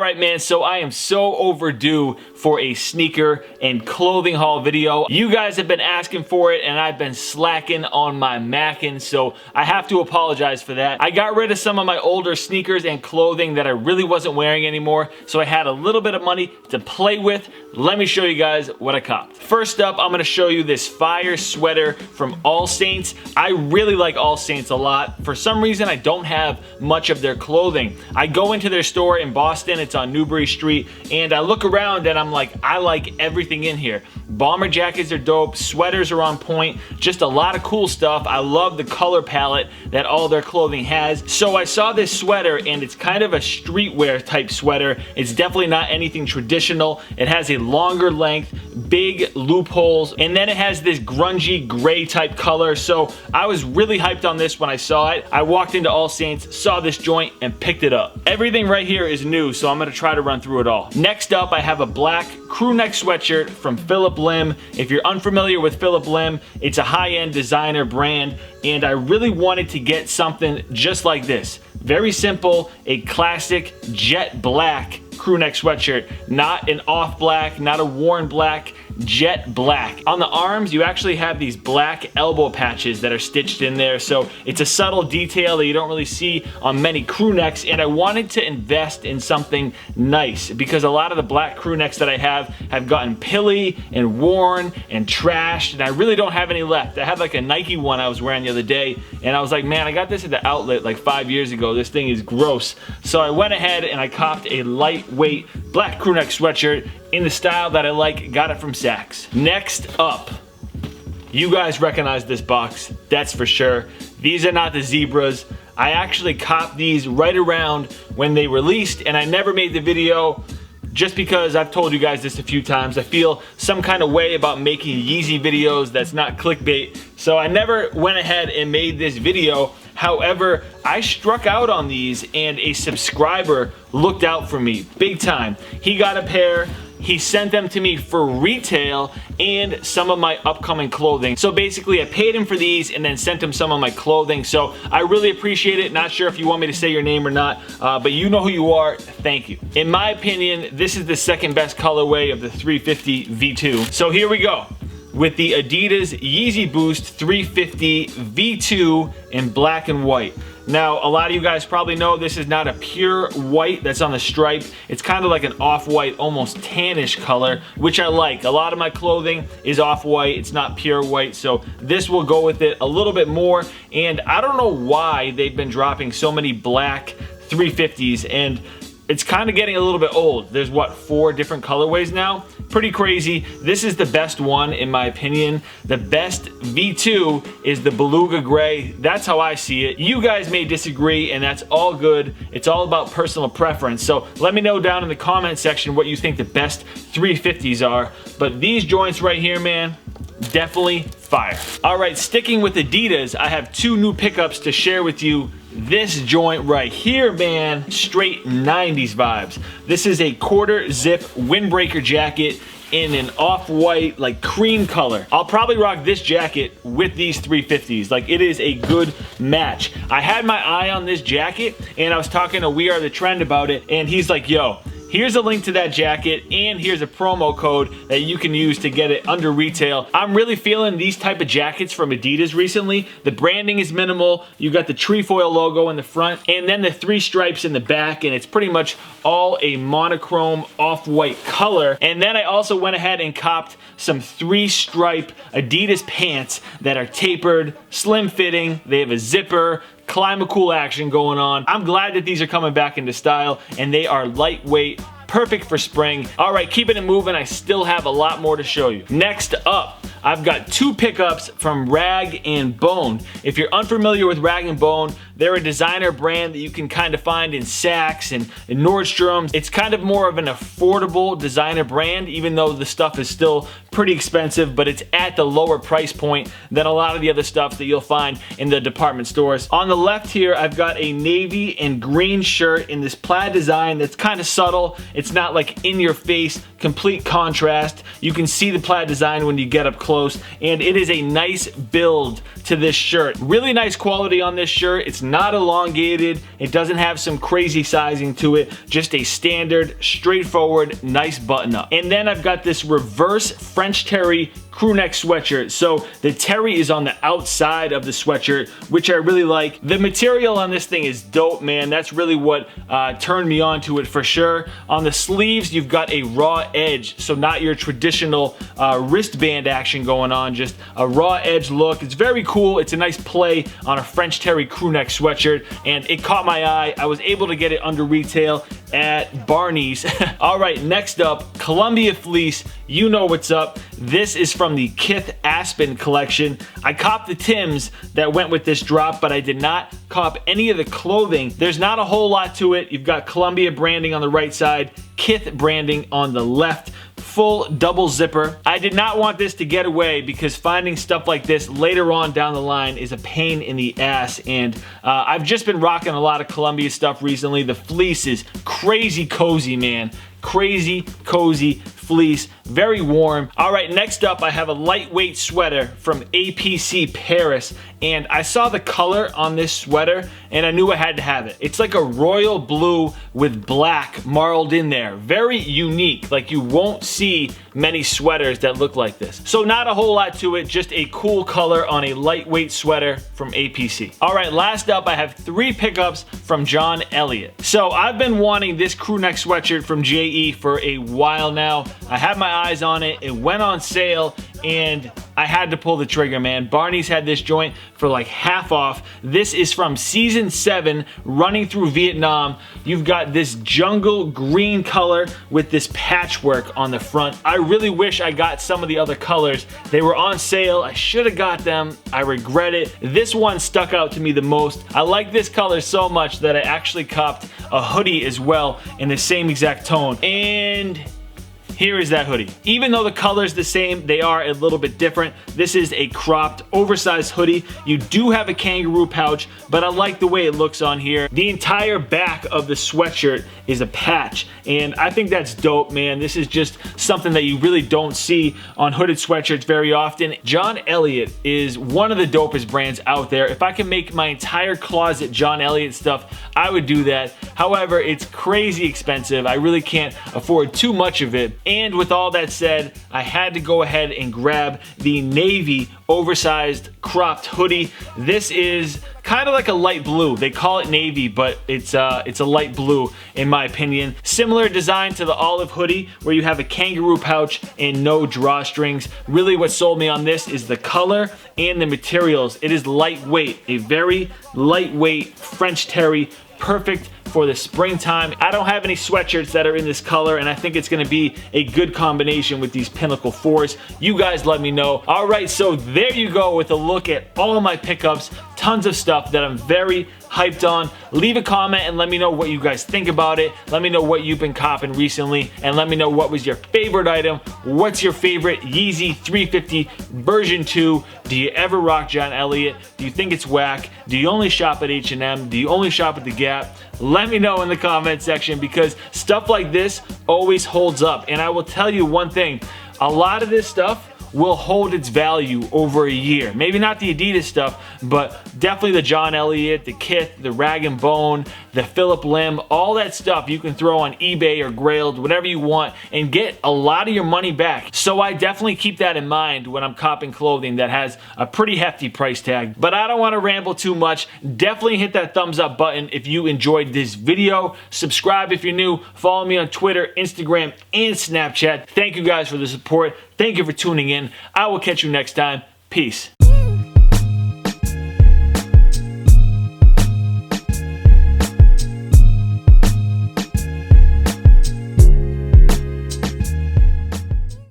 Alright man, so I am so overdue for a sneaker and clothing haul video. You guys have been asking for it and I've been slacking on my macking, so I have to apologize for that. I got rid of some of my older sneakers and clothing that I really wasn't wearing anymore, so I had a little bit of money to play with. Let me show you guys what I copped. First up, I'm going to show you this fire sweater from All Saints. I really like All Saints a lot. For some reason, I don't have much of their clothing. I go into their store in Boston, it's on Newbury Street, and I look around and I'm like, I like everything in here. Bomber jackets are dope, sweaters are on point, just a lot of cool stuff. I love the color palette that all their clothing has. So I saw this sweater and it's kind of a streetwear type sweater. It's definitely not anything traditional. It has a longer length, big loopholes, and then it has this grungy gray type color. So I was really hyped on this when I saw it. I walked into All Saints, saw this joint, and picked it up. Everything right here is new, so I'm gonna try to run through it all. Next up, I have a black Crewneck sweatshirt from Phillip. If you're unfamiliar with Phillip, it's a high-end designer brand, and I really wanted to get something just like this. Very simple, a classic jet black Crewneck sweatshirt. Not an off black, not a worn black, jet black. On the arms, you actually have these black elbow patches that are stitched in there, so it's a subtle detail that you don't really see on many crewnecks, and I wanted to invest in something nice because a lot of the black crewnecks that I have gotten pilly and worn and trashed, and I really don't have any left. I had like a Nike one I was wearing the other day, and I was like, man, I got this at the outlet like 5 years ago. This thing is gross. So I went ahead and I copped a lightweight black Crewneck sweatshirt in the style that I like. Got it from Saks. Next up, you guys recognize this box, that's for sure. These are not the zebras. I actually copped these right around when they released, and I never made the video just because I've told you guys this a few times. I feel some kind of way about making Yeezy videos that's not clickbait, so I never went ahead and made this video. However, I struck out on these and a subscriber looked out for me big time. He got a pair, he sent them to me for retail and some of my upcoming clothing. So basically I paid him for these and then sent him some of my clothing. So I really appreciate it. Not sure if you want me to say your name or not, but you know who you are. Thank you. In my opinion, this is the second best colorway of the 350 V2. So here we go with the Adidas Yeezy Boost 350 V2 in black and white. Now, a lot of you guys probably know this is not a pure white that's on the stripe. It's kind of like an off-white, almost tannish color, which I like. A lot of my clothing is off-white. It's not pure white, so this will go with it a little bit more. And I don't know why they've been dropping so many black 350s, and it's kind of getting a little bit old. There's what, 4 different colorways now? Pretty crazy. This is the best one in my opinion. The best V2 is the beluga gray. That's how I see it. You guys may disagree, and that's all good. It's all about personal preference. So let me know down in the comment section what you think the best 350s are. But these joints right here, man, definitely fire. All right, sticking with Adidas, I have 2 new pickups to share with you. This joint right here, man, straight 90s vibes. This is a quarter zip windbreaker jacket in an off-white, like cream color. I'll probably rock this jacket with these 350s. Like, it is a good match. I had my eye on this jacket and I was talking to We Are The Trend about it, and he's like, yo, here's a link to that jacket and here's a promo code that you can use to get it under retail. I'm really feeling these type of jackets from Adidas recently. The branding is minimal. You got the trefoil logo in the front and then the 3 stripes in the back, and it's pretty much all a monochrome off-white color. And then I also went ahead and copped some 3-stripe Adidas pants that are tapered, slim fitting. They have a zipper, Climacool action going on. I'm glad that these are coming back into style, and they are lightweight, perfect for spring. All right, keeping it moving. I still have a lot more to show you. Next up, I've got 2 pickups from Rag & Bone. If you're unfamiliar with Rag & Bone, they're a designer brand that you can kind of find in Saks and in Nordstrom. It's kind of more of an affordable designer brand, even though the stuff is still pretty expensive, but it's at the lower price point than a lot of the other stuff that you'll find in the department stores. On the left here, I've got a navy and green shirt in this plaid design that's kind of subtle. It's not like in your face, complete contrast. You can see the plaid design when you get up close. close, and it is a nice build to this shirt. Really nice quality on this shirt. It's not elongated. It doesn't have some crazy sizing to it. Just a standard, straightforward, nice button up. And then I've got this reverse French terry crewneck sweatshirt. So the terry is on the outside of the sweatshirt, which I really like. The material on this thing is dope, man. That's really what turned me on to it for sure. On the sleeves, you've got a raw edge, so not your traditional wristband action going on, just a raw edge look. It's very cool. It's a nice play on a French terry crewneck sweatshirt, and it caught my eye. I was able to get it under retail at Barney's. All right, next up, Columbia fleece. You know what's up. This is from the Kith Aspen collection. I copped the Tims that went with this drop, but I did not cop any of the clothing. There's not a whole lot to it. You've got Columbia branding on the right side, Kith branding on the left. Full double zipper. I did not want this to get away because finding stuff like this later on down the line is a pain in the ass, and I've just been rocking a lot of Columbia stuff recently. The fleece is crazy cozy, man. Crazy cozy fleece, very warm. All right, next up I have a lightweight sweater from A.P.C Paris, and I saw the color on this sweater and I knew I had to have it. It's like a royal blue with black marled in there. Very unique. Like, you won't see many sweaters that look like this. So not a whole lot to it, just a cool color on a lightweight sweater from A.P.C. All right, last up I have 3 pickups from John Elliott. So I've been wanting this crewneck sweatshirt from JE for a while now. I had my eyes on it. It went on sale and I had to pull the trigger, man. Barney's had this joint for like half off. This is from season 7, running through Vietnam. You've got this jungle green color with this patchwork on the front. I really wish I got some of the other colors. They were on sale. I should have got them. I regret it. This one stuck out to me the most. I like this color so much that I actually copped a hoodie as well in the same exact tone. And here is that hoodie. Even though the color's the same, they are a little bit different. This is a cropped, oversized hoodie. You do have a kangaroo pouch, but I like the way it looks on here. The entire back of the sweatshirt is a patch, and I think that's dope, man. This is just something that you really don't see on hooded sweatshirts very often. John Elliott is one of the dopest brands out there. If I can make my entire closet John Elliott stuff, I would do that. However, it's crazy expensive. I really can't afford too much of it. And with all that said, I had to go ahead and grab the navy oversized cropped hoodie. This is kind of like a light blue. They call it navy, but it's a light blue in my opinion. Similar design to the olive hoodie where you have a kangaroo pouch and no drawstrings. Really what sold me on this is the color and the materials. It is lightweight, a very lightweight French terry, perfect for the springtime. I don't have any sweatshirts that are in this color, and I think it's gonna be a good combination with these Pinnacle 4s. You guys let me know. All right, so there you go with a look at all of my pickups. Tons of stuff that I'm very hyped on. Leave a comment and let me know what you guys think about it. Let me know what you've been copping recently, and let me know what was your favorite item. What's your favorite Yeezy 350 version 2? Do you ever rock John Elliott? Do you think it's whack? Do you only shop at H&M? Do you only shop at the Gap? Let me know in the comment section, because stuff like this always holds up. And I will tell you one thing, a lot of this stuff will hold its value over a year. Maybe not the Adidas stuff, but definitely the John Elliott, the Kith, the Rag & Bone, the Phillip Lim, all that stuff you can throw on eBay or Grailed, whatever you want, and get a lot of your money back. So I definitely keep that in mind when I'm copping clothing that has a pretty hefty price tag. But I don't want to ramble too much. Definitely hit that thumbs up button if you enjoyed this video. Subscribe if you're new. Follow me on Twitter, Instagram, and Snapchat. Thank you guys for the support. Thank you for tuning in. I will catch you next time. Peace.